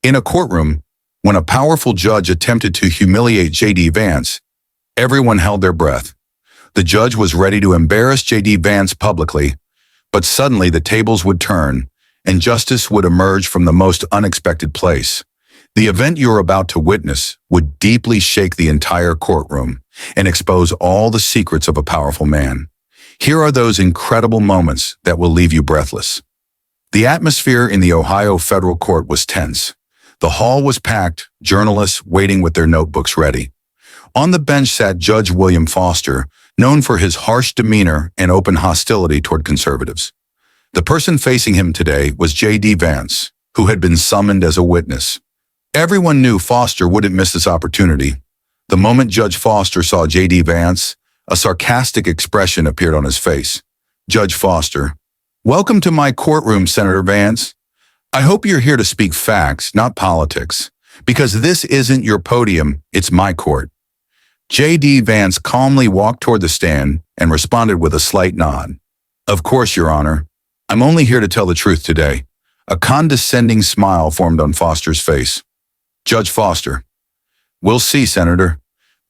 In a courtroom, when a powerful judge attempted to humiliate JD Vance, everyone held their breath. The judge was ready to embarrass JD Vance publicly, but suddenly the tables would turn and justice would emerge from the most unexpected place. The event you're about to witness would deeply shake the entire courtroom and expose all the secrets of a powerful man. Here are those incredible moments that will leave you breathless. The atmosphere in the Ohio federal court was tense. The hall was packed, journalists waiting with their notebooks ready. On the bench sat Judge William Foster, known for his harsh demeanor and open hostility toward conservatives. The person facing him today was JD Vance, who had been summoned as a witness. Everyone knew Foster wouldn't miss this opportunity. The moment Judge Foster saw JD Vance, a sarcastic expression appeared on his face. Judge Foster: "Welcome to my courtroom, Senator Vance. I hope you're here to speak facts, not politics, because this isn't your podium, it's my court." JD Vance calmly walked toward the stand and responded with a slight nod. "Of course, Your Honor. I'm only here to tell the truth today." A condescending smile formed on Foster's face. Judge Foster: "We'll see, Senator.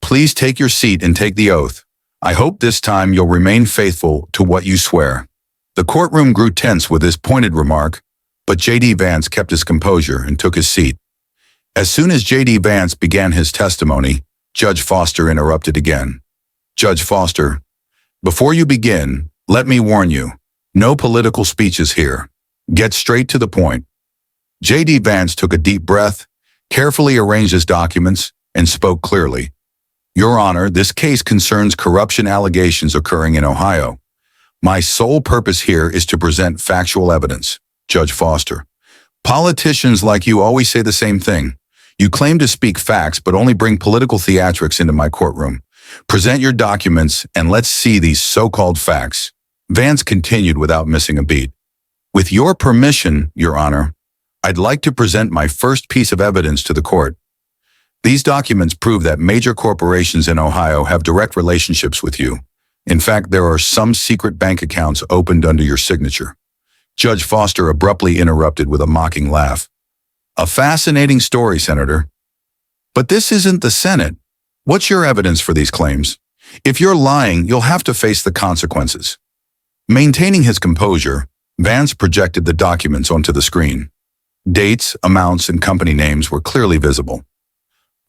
Please take your seat and take the oath. I hope this time you'll remain faithful to what you swear." The courtroom grew tense with this pointed remark, but JD Vance kept his composure and took his seat. As soon as JD Vance began his testimony, Judge Foster interrupted again. "Judge Foster, before you begin, let me warn you, no political speeches here. Get straight to the point." JD Vance took a deep breath, carefully arranged his documents, and spoke clearly. "Your Honor, this case concerns corruption allegations occurring in Ohio. My sole purpose here is to present factual evidence." Judge Foster: "Politicians like you always say the same thing. You claim to speak facts but only bring political theatrics into my courtroom. Present your documents and let's see these so-called facts." Vance continued without missing a beat. "With your permission, Your Honor, I'd like to present my first piece of evidence to the court. These documents prove that major corporations in Ohio have direct relationships with you. In fact, there are some secret bank accounts opened under your signature." Judge Foster abruptly interrupted with a mocking laugh. "A fascinating story, Senator. But this isn't the Senate. What's your evidence for these claims? If you're lying, you'll have to face the consequences." Maintaining his composure, Vance projected the documents onto the screen. Dates, amounts, and company names were clearly visible.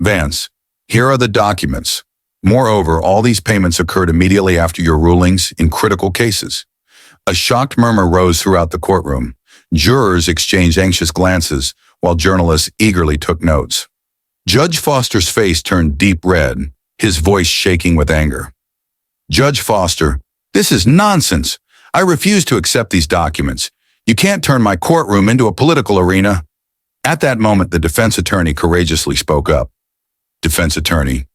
"Vance, here are the documents. Moreover, all these payments occurred immediately after your rulings in critical cases." A shocked murmur rose throughout the courtroom. Jurors exchanged anxious glances, while journalists eagerly took notes. Judge Foster's face turned deep red, his voice shaking with anger. "Judge Foster, this is nonsense. I refuse to accept these documents. You can't turn my courtroom into a political arena." At that moment, the defense attorney courageously spoke up. Defense attorney: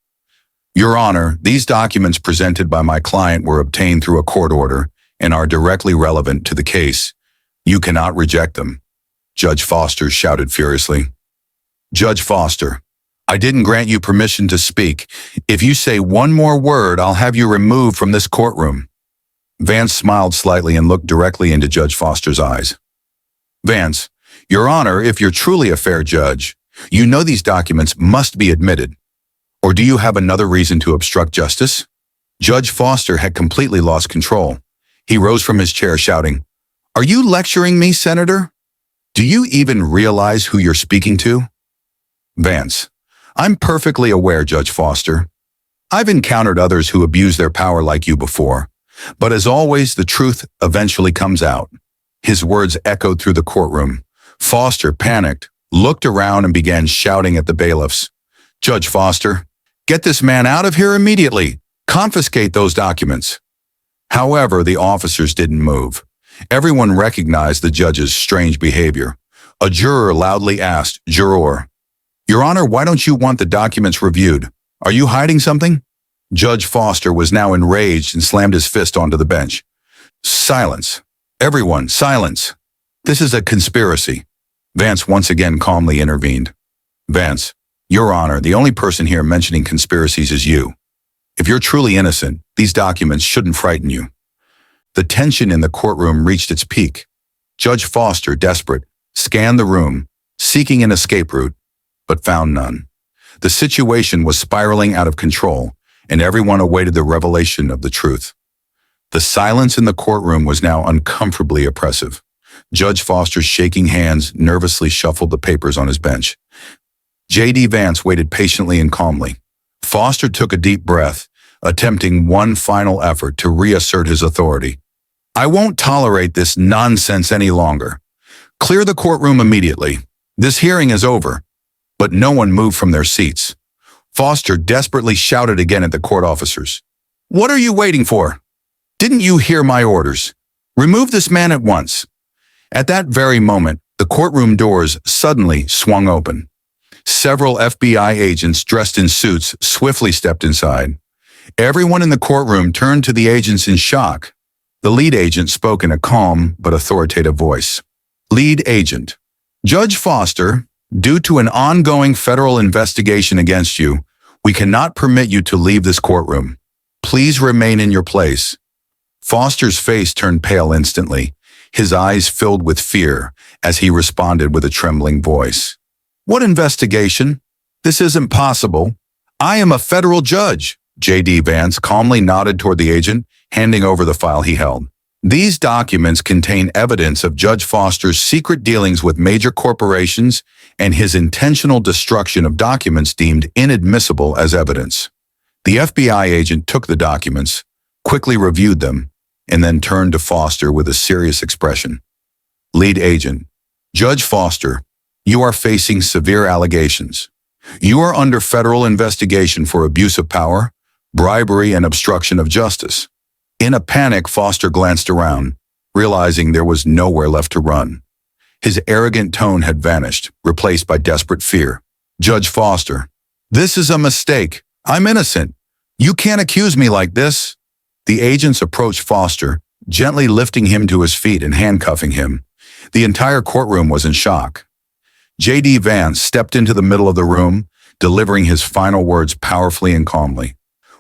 "Your Honor, these documents presented by my client were obtained through a court order and are directly relevant to the case. You cannot reject them." Judge Foster shouted furiously. "Judge Foster, I didn't grant you permission to speak. If you say one more word, I'll have you removed from this courtroom." Vance smiled slightly and looked directly into Judge Foster's eyes. "Vance, Your Honor, if you're truly a fair judge, you know these documents must be admitted. Or do you have another reason to obstruct justice?" Judge Foster had completely lost control. He rose from his chair shouting, "Are you lecturing me, Senator? Do you even realize who you're speaking to?" Vance: "I'm perfectly aware, Judge Foster. I've encountered others who abuse their power like you before. But as always, the truth eventually comes out." His words echoed through the courtroom. Foster, panicked, looked around and began shouting at the bailiffs. "Judge Foster, get this man out of here immediately. Confiscate those documents." However, the officers didn't move. Everyone recognized the judge's strange behavior. A juror loudly asked, "Juror, Your Honor, why don't you want the documents reviewed? Are you hiding something?" Judge Foster was now enraged and slammed his fist onto the bench. "Silence. Everyone, silence. This is a conspiracy." Vance once again calmly intervened. "Vance, Your Honor, the only person here mentioning conspiracies is you. If you're truly innocent, these documents shouldn't frighten you." The tension in the courtroom reached its peak. Judge Foster, desperate, scanned the room, seeking an escape route, but found none. The situation was spiraling out of control, and everyone awaited the revelation of the truth. The silence in the courtroom was now uncomfortably oppressive. Judge Foster's shaking hands nervously shuffled the papers on his bench. JD Vance waited patiently and calmly. Foster took a deep breath, attempting one final effort to reassert his authority. "I won't tolerate this nonsense any longer. Clear the courtroom immediately. This hearing is over." But no one moved from their seats. Foster desperately shouted again at the court officers. "What are you waiting for? Didn't you hear my orders? Remove this man at once." At that very moment, the courtroom doors suddenly swung open. Several FBI agents dressed in suits swiftly stepped inside. Everyone in the courtroom turned to the agents in shock. The lead agent spoke in a calm but authoritative voice. "Lead agent, Judge Foster, due to an ongoing federal investigation against you, we cannot permit you to leave this courtroom. Please remain in your place." Foster's face turned pale instantly, his eyes filled with fear as he responded with a trembling voice. "What investigation? This isn't possible. I am a federal judge." JD Vance calmly nodded toward the agent, handing over the file he held. "These documents contain evidence of Judge Foster's secret dealings with major corporations and his intentional destruction of documents deemed inadmissible as evidence." The FBI agent took the documents, quickly reviewed them, and then turned to Foster with a serious expression. "Lead agent, Judge Foster, you are facing severe allegations. You are under federal investigation for abuse of power, bribery, and obstruction of justice." In a panic, Foster glanced around, realizing there was nowhere left to run. His arrogant tone had vanished, replaced by desperate fear. "Judge Foster, this is a mistake. I'm innocent. You can't accuse me like this." The agents approached Foster, gently lifting him to his feet and handcuffing him. The entire courtroom was in shock. JD Vance stepped into the middle of the room, delivering his final words powerfully and calmly.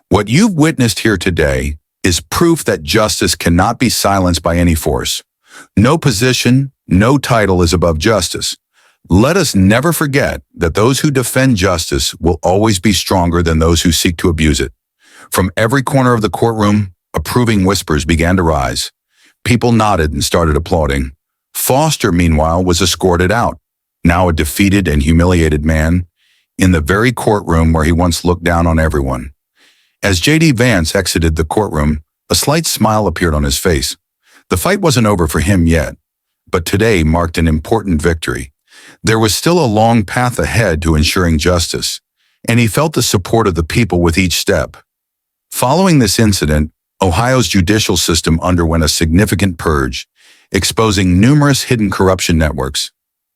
"What you've witnessed here today is proof that justice cannot be silenced by any force. No position, no title is above justice. Let us never forget that those who defend justice will always be stronger than those who seek to abuse it." From every corner of the courtroom, approving whispers began to rise. People nodded and started applauding. Foster, meanwhile, was escorted out, now a defeated and humiliated man, in the very courtroom where he once looked down on everyone. As JD Vance exited the courtroom, a slight smile appeared on his face. The fight wasn't over for him yet, but today marked an important victory. There was still a long path ahead to ensuring justice, and he felt the support of the people with each step. Following this incident, Ohio's judicial system underwent a significant purge, exposing numerous hidden corruption networks.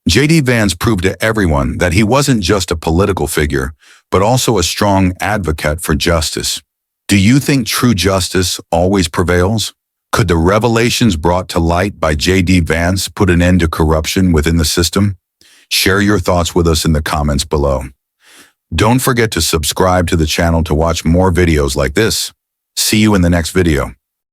JD Vance proved to everyone that he wasn't just a political figure, but also a strong advocate for justice. Do you think true justice always prevails? Could the revelations brought to light by JD Vance put an end to corruption within the system? Share your thoughts with us in the comments below. Don't forget to subscribe to the channel to watch more videos like this. See you in the next video.